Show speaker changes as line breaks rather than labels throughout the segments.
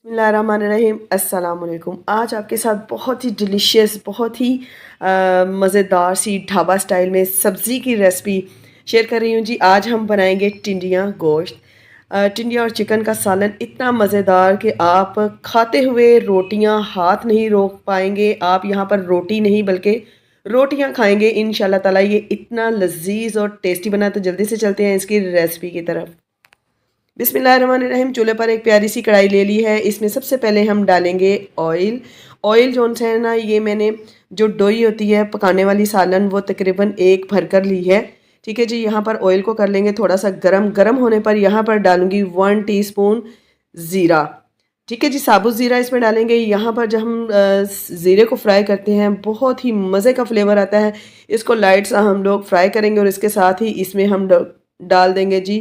बिस्मिल्लाहिर्रहमानिर्रहीम अस्सलाम वालेकुम। आज आपके साथ बहुत ही डिलीशियस बहुत ही मज़ेदार सी ढाबा स्टाइल में सब्ज़ी की रेसिपी शेयर कर रही हूँ जी। आज हम बनाएंगे टिंडियाँ गोश्त, टिंडिया और चिकन का सालन इतना मज़ेदार कि आप खाते हुए रोटियां हाथ नहीं रोक पाएंगे। आप यहाँ पर रोटी नहीं बल्कि रोटियां खाएंगे इंशाल्लाह ताला। ये इतना लजीज और टेस्टी बना। तो जल्दी से चलते हैं इसकी रेसिपी की तरफ। बिस्मिल्लाहिर्रहमानिर्रहीम। चूल्हे पर एक प्यारी सी कढ़ाई ले ली है। इसमें सबसे पहले हम डालेंगे ऑयल। ऑयल जो है ना, ये मैंने जो डोई होती है पकाने वाली सालन वो तकरीबन एक भर कर ली है। ठीक है जी। यहाँ पर ऑयल को कर लेंगे थोड़ा सा गरम। गरम होने पर यहाँ पर डालूंगी 1 टीस्पून ज़ीरा। ठीक है जी, साबुत ज़ीरा इसमें डालेंगे। यहाँ पर जब हम ज़ीरे को फ्राई करते हैं बहुत ही मज़े का फ्लेवर आता है। इसको लाइट सा हम लोग फ्राई करेंगे और इसके साथ ही इसमें हम डाल देंगे जी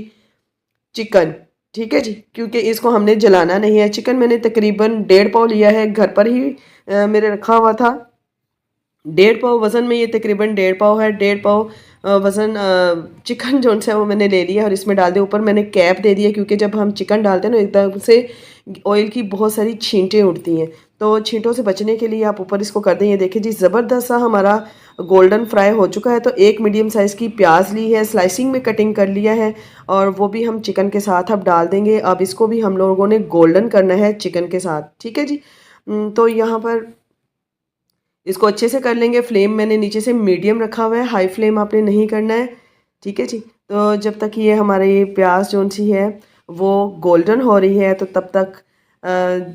चिकन। ठीक है जी, क्योंकि इसको हमने जलाना नहीं है। चिकन मैंने तकरीबन 1.5 पाव लिया है, घर पर ही मेरे रखा हुआ था। 1.5 पाव वज़न में ये तकरीबन 1.5 पाव है। 1.5 पाव वज़न चिकन जो है वो मैंने ले लिया और इसमें डाल दिया। ऊपर मैंने कैप दे दिया क्योंकि जब हम चिकन डालते हैं ना एकदम से ऑयल की बहुत सारी छींटें उड़ती हैं। तो छींटों से बचने के लिए आप ऊपर इसको कर दें। ये देखिए जी, ज़बरदस्त सा हमारा गोल्डन फ्राई हो चुका है। तो एक मीडियम साइज़ की प्याज ली है, स्लाइसिंग में कटिंग कर लिया है और वो भी हम चिकन के साथ अब डाल देंगे। अब इसको भी हम लोगों ने गोल्डन करना है चिकन के साथ। ठीक है जी। तो यहाँ पर इसको अच्छे से कर लेंगे। फ्लेम मैंने नीचे से मीडियम रखा हुआ है, हाई फ्लेम आपने नहीं करना है। ठीक है जी। तो जब तक ये हमारे ये प्याज जो सी है वो गोल्डन हो रही है तो तब तक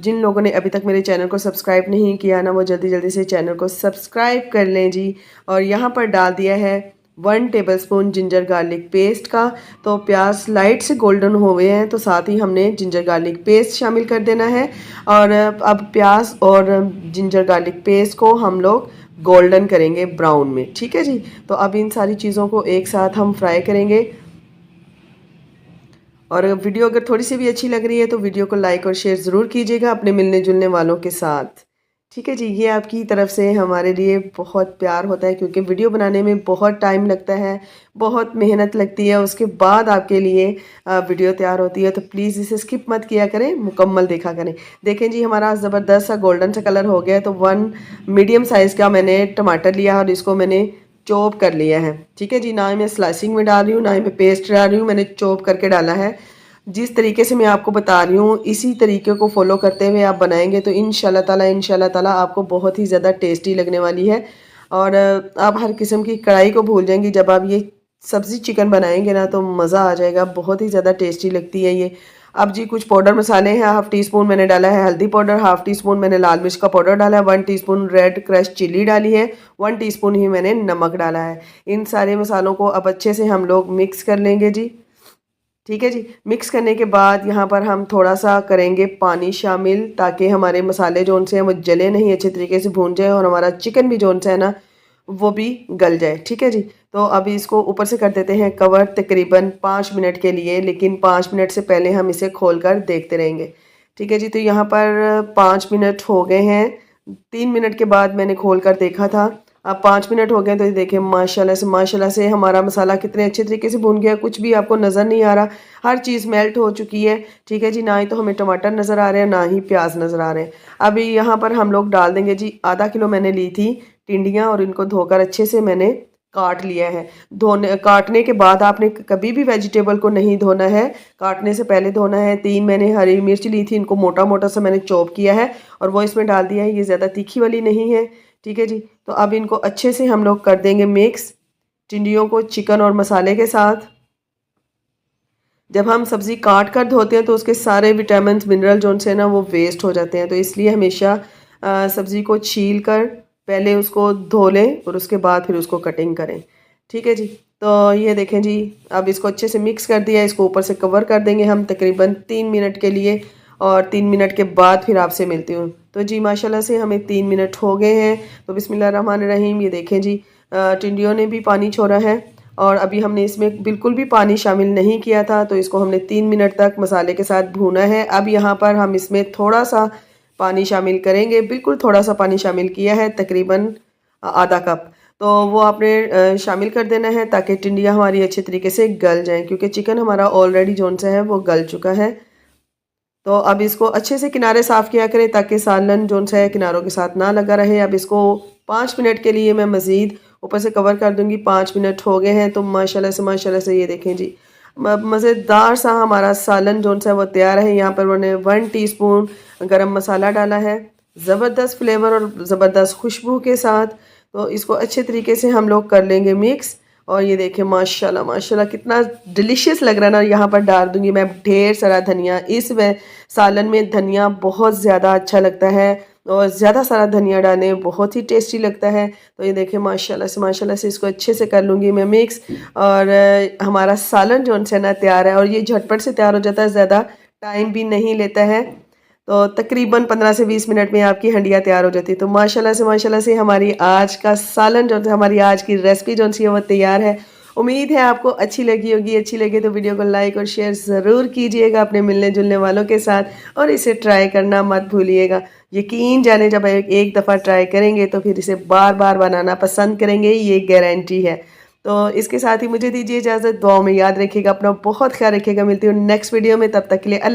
जिन लोगों ने अभी तक मेरे चैनल को सब्सक्राइब नहीं किया ना, वो जल्दी जल्दी से चैनल को सब्सक्राइब कर लें जी। और यहाँ पर डाल दिया है 1 टेबलस्पून जिंजर गार्लिक पेस्ट का। तो प्याज लाइट से गोल्डन हो गए हैं तो साथ ही हमने जिंजर गार्लिक पेस्ट शामिल कर देना है। और अब प्याज और जिंजर गार्लिक पेस्ट को हम लोग गोल्डन करेंगे ब्राउन में। ठीक है जी। तो अब इन सारी चीज़ों को एक साथ हम फ्राई करेंगे। और वीडियो अगर थोड़ी सी भी अच्छी लग रही है तो वीडियो को लाइक और शेयर ज़रूर कीजिएगा अपने मिलने जुलने वालों के साथ। ठीक है जी। ये आपकी तरफ से हमारे लिए बहुत प्यार होता है क्योंकि वीडियो बनाने में बहुत टाइम लगता है, बहुत मेहनत लगती है। उसके बाद आपके लिए वीडियो तैयार होती है। तो प्लीज़ इसे स्किप मत किया करें, मुकम्मल देखा करें। देखें जी, हमारा ज़बरदस्त सा गोल्डन सा कलर हो गया। तो 1 मीडियम साइज़ का मैंने टमाटर लिया और इसको मैंने चॉप कर लिया है। ठीक है जी। ना ही मैं स्लाइसिंग में डाल रही हूँ ना ही मैं पेस्ट डाल रही हूँ, मैंने चॉप करके डाला है। जिस तरीके से मैं आपको बता रही हूँ इसी तरीके को फॉलो करते हुए आप बनाएंगे तो इंशाल्लाह ताला आपको बहुत ही ज़्यादा टेस्टी लगने वाली है। और आप हर किस्म की कढ़ाई को भूल जाएंगी जब आप ये सब्ज़ी चिकन बनाएंगे ना, तो मज़ा आ जाएगा। बहुत ही ज़्यादा टेस्टी लगती है ये। अब जी कुछ पाउडर मसाले हैं। 1/2 टीस्पून मैंने डाला है हल्दी पाउडर, 1/2 टीस्पून मैंने लाल मिर्च का पाउडर डाला है, 1 टीस्पून रेड क्रश चिली डाली है, 1 टीस्पून ही मैंने नमक डाला है। इन सारे मसालों को अब अच्छे से हम लोग मिक्स कर लेंगे जी। ठीक है जी। मिक्स करने के बाद यहाँ पर हम थोड़ा सा करेंगे पानी शामिल ताकि हमारे मसाले जो उनसे हैं वो जले नहीं, अच्छे तरीके से भून जाए और हमारा चिकन भी जो है ना वो भी गल जाए। ठीक है जी। तो अभी इसको ऊपर से कर देते हैं कवर तकरीबन 5 मिनट के लिए, लेकिन 5 मिनट से पहले हम इसे खोल कर देखते रहेंगे। ठीक है जी। तो यहाँ पर 5 मिनट हो गए हैं। 3 मिनट के बाद मैंने खोल कर देखा था। अब 5 मिनट हो गए तो ये देखें माशाल्लाह से हमारा मसाला कितने अच्छे तरीके से भून गया। कुछ भी आपको नज़र नहीं आ रहा, हर चीज़ मेल्ट हो चुकी है। ठीक है जी। ना ही तो हमें टमाटर नज़र आ रहे हैं ना ही प्याज नज़र आ रहे हैं। अभी यहाँ पर हम लोग डाल देंगे जी, ½ किलो मैंने ली थी टिंडियाँ और इनको धोकर अच्छे से मैंने काट लिया है। धोने काटने के बाद आपने कभी भी वेजिटेबल को नहीं धोना है, काटने से पहले धोना है। 3 मैंने हरी मिर्च ली थी, इनको मोटा मोटा सा मैंने चॉप किया है और वो इसमें डाल दिया है। ये ज़्यादा तीखी वाली नहीं है। ठीक है जी। तो अब इनको अच्छे से हम लोग कर देंगे मिक्स टिंडियों को चिकन और मसाले के साथ। जब हम सब्ज़ी काट कर धोते हैं तो उसके सारे विटामिन मिनरल जो है ना वो वेस्ट हो जाते हैं। तो इसलिए हमेशा सब्ज़ी को छील कर पहले उसको धो लें और उसके बाद फिर उसको कटिंग करें। ठीक है जी। तो ये देखें जी, अब इसको अच्छे से मिक्स कर दिया। इसको ऊपर से कवर कर देंगे हम तकरीबन 3 मिनट के लिए और 3 मिनट के बाद फिर आपसे मिलती हूँ। तो जी माशाल्लाह से हमें 3 मिनट हो गए हैं। तो बिस्मिल्लाह रहमान रहीम। ये देखें जी, टिंडियों ने भी पानी छोड़ा है और अभी हमने इसमें बिल्कुल भी पानी शामिल नहीं किया था। तो इसको हमने 3 मिनट तक मसाले के साथ भूना है। अब यहाँ पर हम इसमें थोड़ा सा पानी शामिल करेंगे, बिल्कुल थोड़ा सा पानी शामिल किया है, तकरीबन ½ कप। तो वो आपने शामिल कर देना है ताकि टिंडियाँ हमारी अच्छे तरीके से गल जाएं, क्योंकि चिकन हमारा ऑलरेडी जो सा है वो गल चुका है। तो अब इसको अच्छे से किनारे साफ़ किया करें ताकि सालन जो सा है किनारों के साथ ना लगा रहे। अब इसको 5 मिनट के लिए मैं मज़ीद ऊपर से कवर कर दूंगी। 5 मिनट हो गए हैं तो माशाल्लाह से ये देखें जी मज़ेदार सा हमारा सालन जो सा है वो तैयार है। यहाँ पर मैंने 1 टीस्पून गरम मसाला डाला है, ज़बरदस्त फ्लेवर और ज़बरदस्त खुशबू के साथ। तो इसको अच्छे तरीके से हम लोग कर लेंगे मिक्स। और ये देखें माशाल्लाह कितना डिलीशियस लग रहा है ना। यहाँ पर डाल दूंगी मैं ढेर सारा धनिया। इस सालन में धनिया बहुत ज़्यादा अच्छा लगता है और ज़्यादा सारा धनिया डालें बहुत ही टेस्टी लगता है। तो ये देखें माशाल्लाह से इसको अच्छे से कर लूँगी मैं मिक्स। और हमारा सालन जो है ना तैयार है और ये झटपट से तैयार हो जाता है, ज़्यादा टाइम भी नहीं लेता है। तो तकरीबन 15 से 20 मिनट में आपकी हंडिया तैयार हो जाती है। तो माशाल्लाह से हमारी आज का सालन जो है, हमारी आज की रेसिपी जो सी है वो तैयार है। उम्मीद है आपको अच्छी लगी होगी। अच्छी लगे तो वीडियो को लाइक और शेयर ज़रूर कीजिएगा अपने मिलने जुलने वालों के साथ और इसे ट्राई करना मत भूलिएगा। यकीन जाने जब एक दफ़ा ट्राई करेंगे तो फिर इसे बार बार बनाना पसंद करेंगे, ये गारंटी है। तो इसके साथ ही मुझे दीजिए इजाज़त। दुआ में याद रखिएगा, अपना बहुत ख्याल रखिएगा। मिलती हूँ नेक्स्ट वीडियो में, तब तक के लिए अल्लाह।